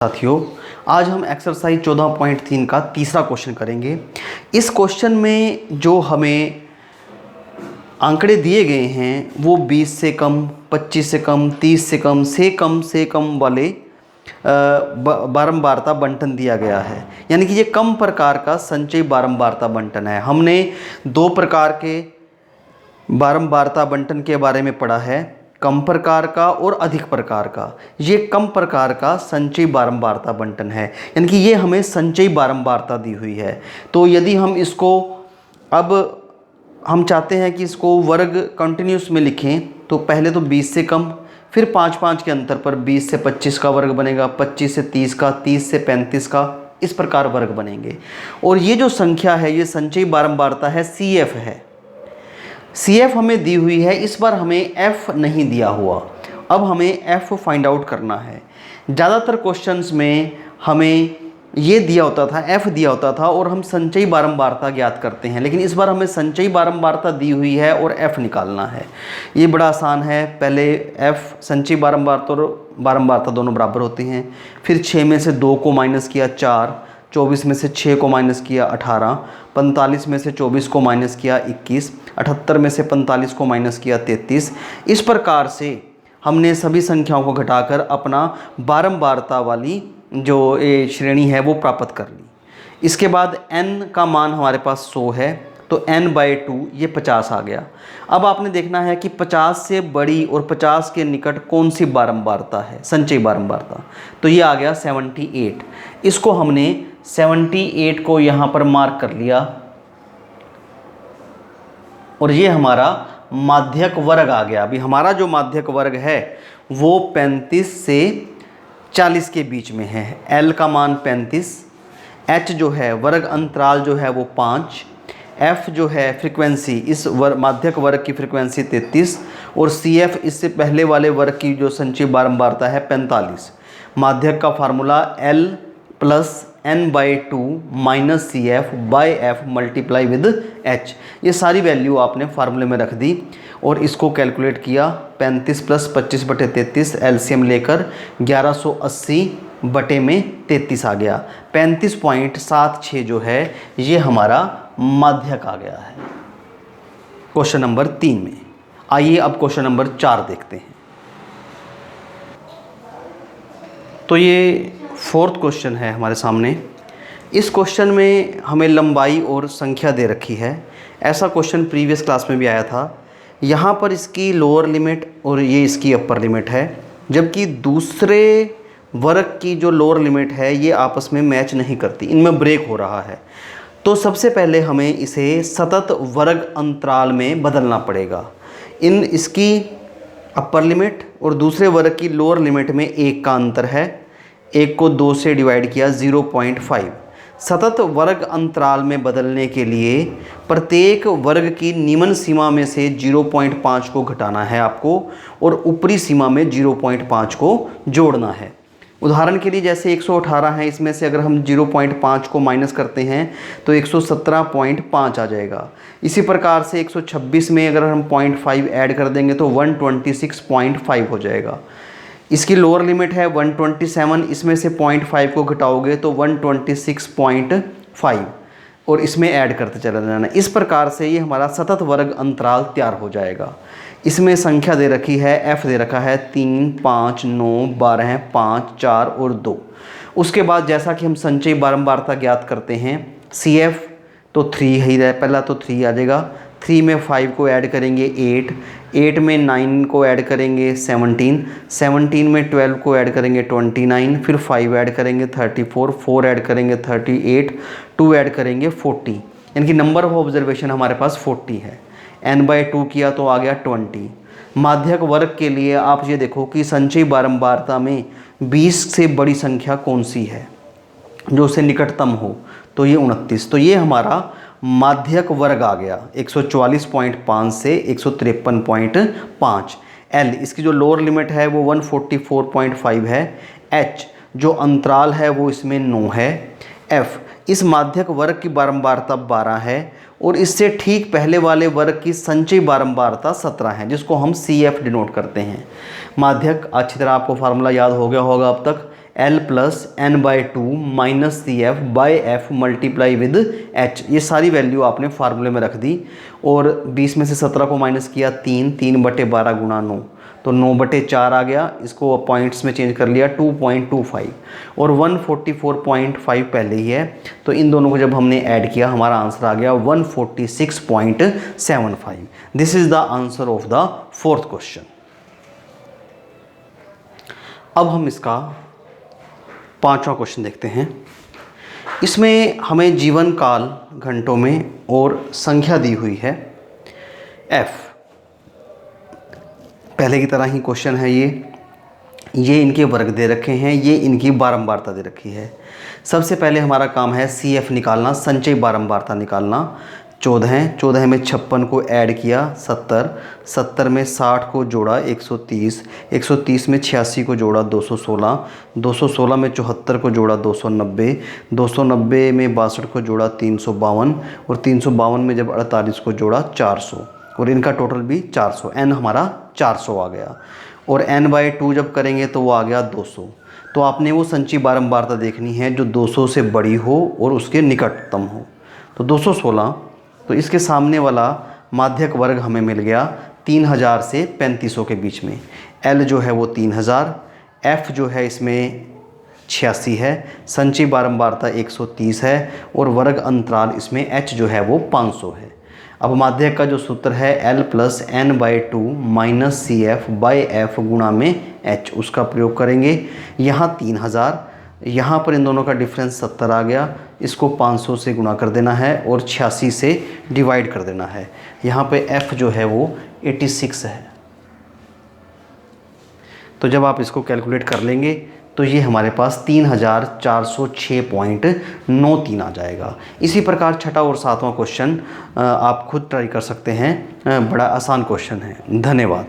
साथियों, आज हम एक्सरसाइज 14.3 का तीसरा क्वेश्चन करेंगे। इस क्वेश्चन में जो हमें आंकड़े दिए गए हैं वो 20 से कम, 25 से कम, 30 से कम वाले बारंबारता बंटन दिया गया है। यानी कि ये कम प्रकार का संचयी बारंबारता बंटन है। हमने दो प्रकार के बारंबारता बंटन के बारे में पढ़ा है, कम प्रकार का और अधिक प्रकार का। ये कम प्रकार का संचयी बारंबारता बंटन है, यानी कि ये हमें संचयी बारंबारता दी हुई है। तो यदि हम इसको अब हम चाहते हैं कि इसको वर्ग कंटिन्यूस में लिखें, तो पहले तो 20 से कम, फिर 5-5 के अंतर पर 20 से 25 का वर्ग बनेगा, 25 से 30 का, 30 से 35 का, इस प्रकार वर्ग बनेंगे। और ये जो संख्या है ये संचयी बारंबारता है, CF है। CF हमें दी हुई है, इस बार हमें F नहीं दिया हुआ। अब हमें F फाइंड आउट करना है। ज़्यादातर क्वेश्चंस में हमें ये दिया होता था, F दिया होता था और हम संचयी बारंबारता ज्ञात करते हैं, लेकिन इस बार हमें संचयी बारंबारता दी हुई है और F निकालना है। ये बड़ा आसान है। पहले F संचयी बारंबारता और बारंबारता दोनों बराबर होती हैं। फिर 6 में से 2 को माइनस किया 4, 24 में से 6 को माइनस किया 18, 45 में से 24 को माइनस किया 21, 78 में से 45 को माइनस किया 33। इस प्रकार से हमने सभी संख्याओं को घटाकर अपना बारंबारता वाली जो ये श्रेणी है वो प्राप्त कर ली। इसके बाद n का मान हमारे पास 100 है, तो n/2 ये 50 आ गया। अब आपने देखना है कि 50 से बड़ी और 50 के निकट कौन सी बारंबारता है, संचयी बारंबारता। तो ये आ गया 78। इसको हमने 78 को यहाँ पर मार्क कर लिया और ये हमारा माध्यक वर्ग आ गया। अभी हमारा जो माध्यक वर्ग है वो 35 से 40 के बीच में है। L का मान 35, H जो है वर्ग अंतराल जो है वो 5, F जो है फ्रीक्वेंसी इस माध्यक वर्ग की फ्रीक्वेंसी 33 और CF इससे पहले वाले वर्ग की जो संचयी बारंबारता है 45। माध्यक का formula L + n/2 - CF/F multiply with H। ये सारी वैल्यू आपने फार्मूले में रख दी और इसको कैलकुलेट किया। 35 + 25/33 एलसीएम लेकर 1180/33 आ गया। 35.76 जो है ये हमारा माध्यक आ गया है क्वेश्चन नंबर 3 में। आइए अब क्वेश्चन नंबर 4 देखते हैं। तो ये 4th क्वेश्चन है हमारे सामने। इस क्वेश्चन में हमें लंबाई और संख्या दे रखी है। ऐसा क्वेश्चन प्रीवियस क्लास में भी आया था। यहाँ पर इसकी लोअर लिमिट और ये इसकी अपर लिमिट है, जबकि दूसरे वर्ग की जो लोअर लिमिट है ये आपस में मैच नहीं करती, इनमें ब्रेक हो रहा है। तो सबसे पहले हमें इसे सतत वर्ग अंतराल में बदलना पड़ेगा। इसकी अपर लिमिट और दूसरे वर्ग की लोअर लिमिट में 1 का अंतर है। 1 को 2 से डिवाइड किया 0.5। सतत वर्ग अंतराल में बदलने के लिए प्रत्येक वर्ग की निम्न सीमा में से 0.5 को घटाना है आपको और ऊपरी सीमा में 0.5 को जोड़ना है। उदाहरण के लिए जैसे 118 है, इसमें से अगर हम 0.5 को माइनस करते हैं तो 117.5 आ जाएगा। इसी प्रकार से 126 में अगर हम 0.5 ऐड कर देंगे तो 126.5 हो जाएगा। इसकी लोअर लिमिट है 127, इसमें से 0.5 को घटाओगे तो 126.5 और इसमें ऐड करते चला जाना। इस प्रकार से ये हमारा सतत वर्ग अंतराल तैयार हो जाएगा। इसमें संख्या दे रखी है, F दे रखा है 3, 5, 9, 12, 5, 4 और 2। उसके बाद जैसा कि हम संचयी बारंबारता ज्ञात करते हैं, CF तो 3 ही रहे, पहला तो 3 आ जाएगा। 3 में 5 को ऐड करेंगे 8, 8 में 9 को ऐड करेंगे 17, 17 में 12 को ऐड करेंगे 29, फिर 5 ऐड करेंगे 34, 4 ऐड करेंगे 38, 2 ऐड करेंगे 40। यानी कि नंबर ऑफ ऑब्जर्वेशन हमारे पास 40 है। n/2 किया तो आ गया 20। माध्यक वर्ग के लिए आप ये देखो कि संचयी बारंबारता में 20 से बड़ी संख्या कौन सी है जो उससे निकटतम हो, तो ये 29। तो ये हमारा माध्यक वर्ग आ गया 144.5 से 153.5। L इसकी जो लोअर लिमिट है वो 144.5 है। H जो अंतराल है वो इसमें 9 है। F इस माध्यक वर्ग की बारंबारता 12 है और इससे ठीक पहले वाले वर्ग की संचयी बारंबारता 17 है, जिसको हम CF डिनोट करते हैं। माध्यक अच्छी तरह आपको फार्मूला याद हो गया होगा अब तक। L plus n/2 minus CF/F multiply with H। ये सारी वैल्यू आपने फार्मूले में रख दी और 20 में से 17 को माइनस किया 3/12 गुणा 9, तो 9/4 आ गया। इसको पॉइंट्स में चेंज कर लिया 2.25 और 144.5 पहले ही है, तो इन दोनों को जब हमने ऐड किया हमारा आंसर आ गया 146.75। This is the answer of the fourth question. अब हम इसका पांचवा क्वेश्चन देखते हैं। इसमें हमें जीवन काल घंटों में और संख्या दी हुई है f। पहले की तरह ही क्वेश्चन है ये इनके वर्ग दे रखे हैं, ये इनकी बारंबारता दे रखी है। सबसे पहले हमारा काम है CF निकालना, संचयी बारंबारता निकालना। 14 में 56 को ऐड किया 70 में 60 को जोड़ा 130 में 86 को जोड़ा 216 में 74 को जोड़ा 290 में 62 को जोड़ा 352 और 352 में जब 48 को जोड़ा 400 और इनका टोटल भी 400, n हमारा 400 आ गया। और n/2 जब करेंगे तो वो आ गया 200। तो आपने वो संचयी बारंबारता देखनी है जो 200 से बड़ी हो और उसके निकटतम हो। तो 216, तो इसके सामने वाला माध्यक वर्ग हमें मिल गया 3000 से 3500 के बीच में। L जो है वो 3000, F जो है इसमें 86 है, संचयी बारंबारता 130 है और वर्ग अंतराल इसमें H जो है वो 500 है। अब माध्यक का जो सूत्र है L plus n/2 minus CF/F गुणा में H, उसका प्रयोग करेंगे। यहाँ 3000, यहाँ पर इन दोनों का डिफरेंस 70 आ गया, इसको 500 से गुणा कर देना है और 86 से डिवाइड कर देना है। यहाँ पे F जो है वो 86 है। तो जब आप इसको कैलकुलेट कर लेंगे तो ये हमारे पास 3406.93 आ जाएगा। इसी प्रकार छठा और सातवां क्वेश्चन आप खुद ट्राई कर सकते हैं, बड़ा आसान क्वेश्चन है। धन्यवाद।